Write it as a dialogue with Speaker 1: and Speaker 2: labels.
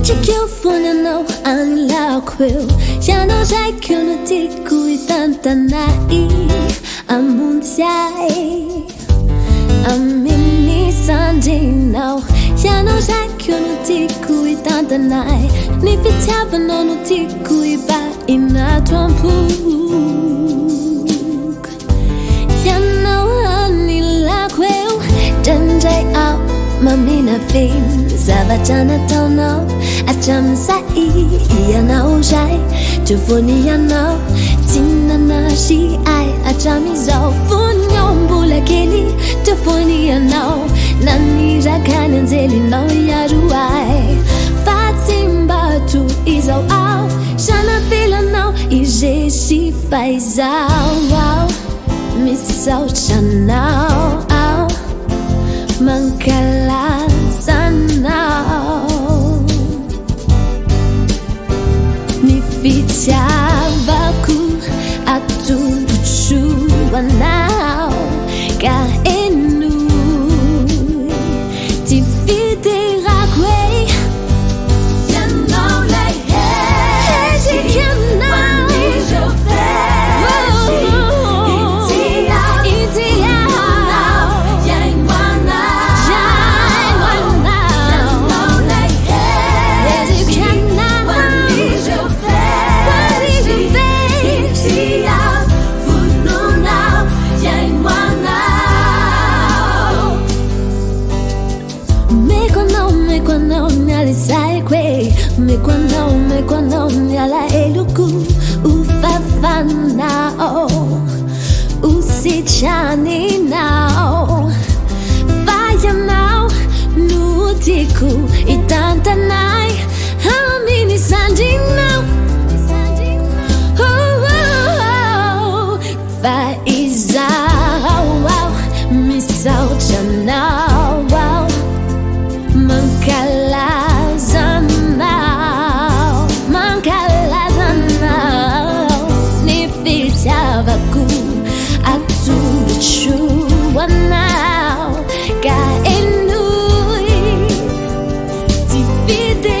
Speaker 1: Chikiufunano anila kwil Yano jaikunu tiku itantanai Amuntiai Amini sanjinao Yano jaikunu tiku itantanai Nifitiavano tiku iba inatwampuk Yano anila kwil Janjai au mamina fin Zavajana tono Acham sai Ianao jai Tufuni Ianao Tinana shi ai Achami zao Funyom bula keli Tufuni Ianao Nani rakanan zeli no yaru ai Fatimba tu izao au Shana fila no Ije shi faizao Misao chanao au Mankala sanao Nifitiavaku atuchuanao Kaenu Tifiderakwe Yanao like hey Jikanao Mekwano nyala eluku ufafanao usichani nao Fire now nutiku itantanai Hamini sanji now Faiza misao chanao Nifitiavaku atuchuanao Kaenui Tifide